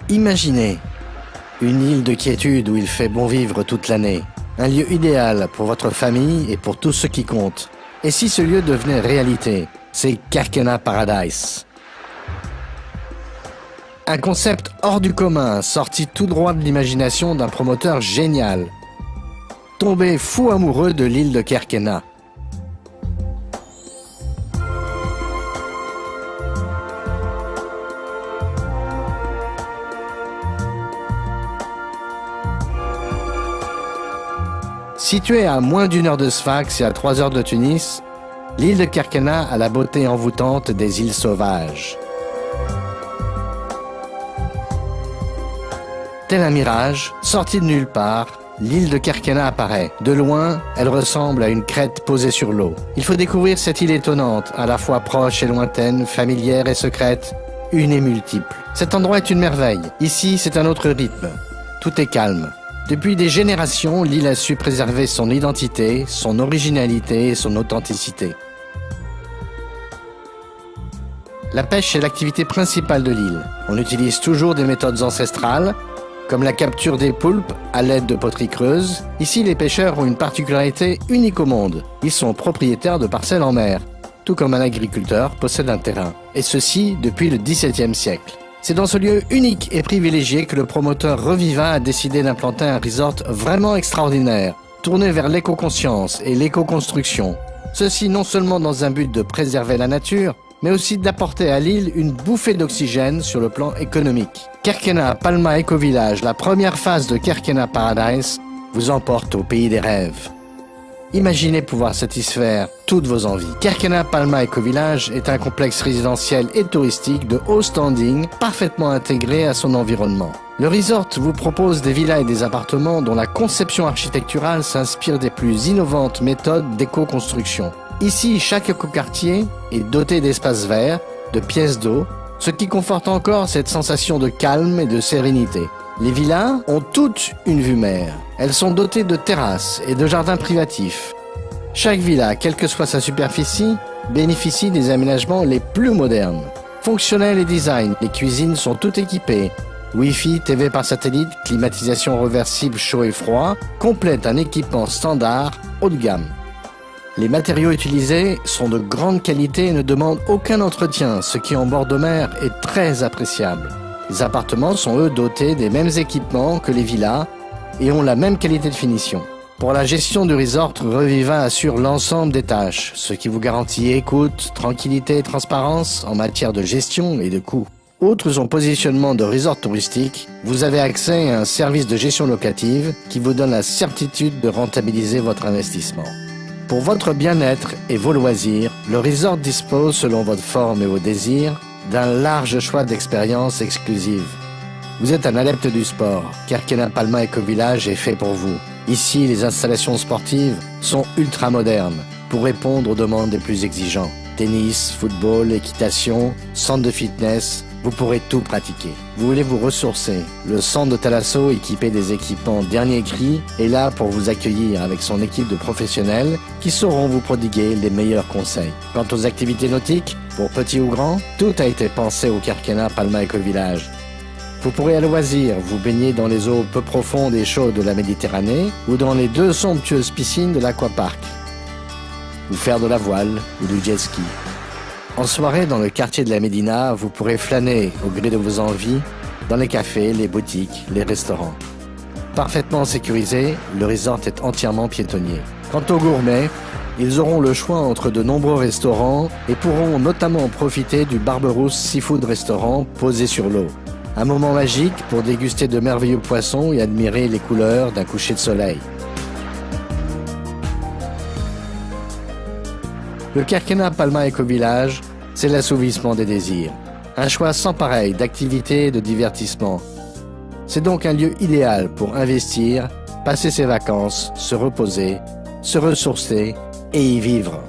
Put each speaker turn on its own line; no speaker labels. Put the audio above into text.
Imaginez une île de quiétude où il fait bon vivre toute l'année. Un lieu idéal pour votre famille et pour tous ceux qui comptent. Et si ce lieu devenait réalité, c'est Kerkena Paradise. Un concept hors du commun, sorti tout droit de l'imagination d'un promoteur génial. Tombé fou amoureux de l'île de Kerkena. Située à moins d'1 heure de Sfax et à 3 heures de Tunis, l'île de Kerkena a la beauté envoûtante des îles sauvages. Tel un mirage, sorti de nulle part, l'île de Kerkena apparaît. De loin, elle ressemble à une crête posée sur l'eau. Il faut découvrir cette île étonnante, à la fois proche et lointaine, familière et secrète, une et multiple. Cet endroit est une merveille. Ici, c'est un autre rythme. Tout est calme. Depuis des générations, l'île a su préserver son identité, son originalité et son authenticité. La pêche est l'activité principale de l'île. On utilise toujours des méthodes ancestrales, comme la capture des poulpes à l'aide de poteries creuses. Ici, les pêcheurs ont une particularité unique au monde. Ils sont propriétaires de parcelles en mer, tout comme un agriculteur possède un terrain. Et ceci depuis le XVIIe siècle. C'est dans ce lieu unique et privilégié que le promoteur Reviva a décidé d'implanter un resort vraiment extraordinaire, tourné vers l'éco-conscience et l'éco-construction. Ceci non seulement dans un but de préserver la nature, mais aussi d'apporter à l'île une bouffée d'oxygène sur le plan économique. Kerkena Palma Eco Village, la première phase de Kerkena Paradise, vous emporte au pays des rêves. Imaginez pouvoir satisfaire toutes vos envies. Kerkena Palma Eco Village est un complexe résidentiel et touristique de haut standing, parfaitement intégré à son environnement. Le resort vous propose des villas et des appartements dont la conception architecturale s'inspire des plus innovantes méthodes d'éco-construction. Ici, chaque écoquartier est doté d'espaces verts, de pièces d'eau, ce qui conforte encore cette sensation de calme et de sérénité. Les villas ont toutes une vue mer. Elles sont dotées de terrasses et de jardins privatifs. Chaque villa, quelle que soit sa superficie, bénéficie des aménagements les plus modernes. Fonctionnel et design, les cuisines sont toutes équipées. Wi-Fi, TV par satellite, climatisation reversible chaud et froid, complètent un équipement standard haut de gamme. Les matériaux utilisés sont de grande qualité et ne demandent aucun entretien, ce qui en bord de mer est très appréciable. Les appartements sont eux dotés des mêmes équipements que les villas et ont la même qualité de finition. Pour la gestion du resort, Reviva assure l'ensemble des tâches, ce qui vous garantit écoute, tranquillité et transparence en matière de gestion et de coûts. Outre son positionnement de resort touristique, vous avez accès à un service de gestion locative qui vous donne la certitude de rentabiliser votre investissement. Pour votre bien-être et vos loisirs, le resort dispose, selon votre forme et vos désirs, d'un large choix d'expériences exclusives. Vous êtes un adepte du sport. Kerkena Palma Eco Village est fait pour vous. Ici, les installations sportives sont ultra modernes pour répondre aux demandes des plus exigeants. Tennis, football, équitation, centre de fitness, vous pourrez tout pratiquer. Vous voulez vous ressourcer. Le centre de Thalasso, équipé des équipements dernier cri, est là pour vous accueillir avec son équipe de professionnels qui sauront vous prodiguer les meilleurs conseils. Quant aux activités nautiques, pour petits ou grands, tout a été pensé au Kerkena Palma Eco Village. Vous pourrez à loisir vous baigner dans les eaux peu profondes et chaudes de la Méditerranée ou dans les 2 somptueuses piscines de l'Aquapark. Ou faire de la voile ou du jet ski. En soirée, dans le quartier de la Médina, vous pourrez flâner au gré de vos envies dans les cafés, les boutiques, les restaurants. Parfaitement sécurisé, le resort est entièrement piétonnier. Quant aux gourmets, ils auront le choix entre de nombreux restaurants et pourront notamment profiter du Barberousse Seafood Restaurant posé sur l'eau. Un moment magique pour déguster de merveilleux poissons et admirer les couleurs d'un coucher de soleil. Le Kerkena Palma Eco Village, c'est l'assouvissement des désirs. Un choix sans pareil d'activités et de divertissement. C'est donc un lieu idéal pour investir, passer ses vacances, se reposer, se ressourcer et y vivre.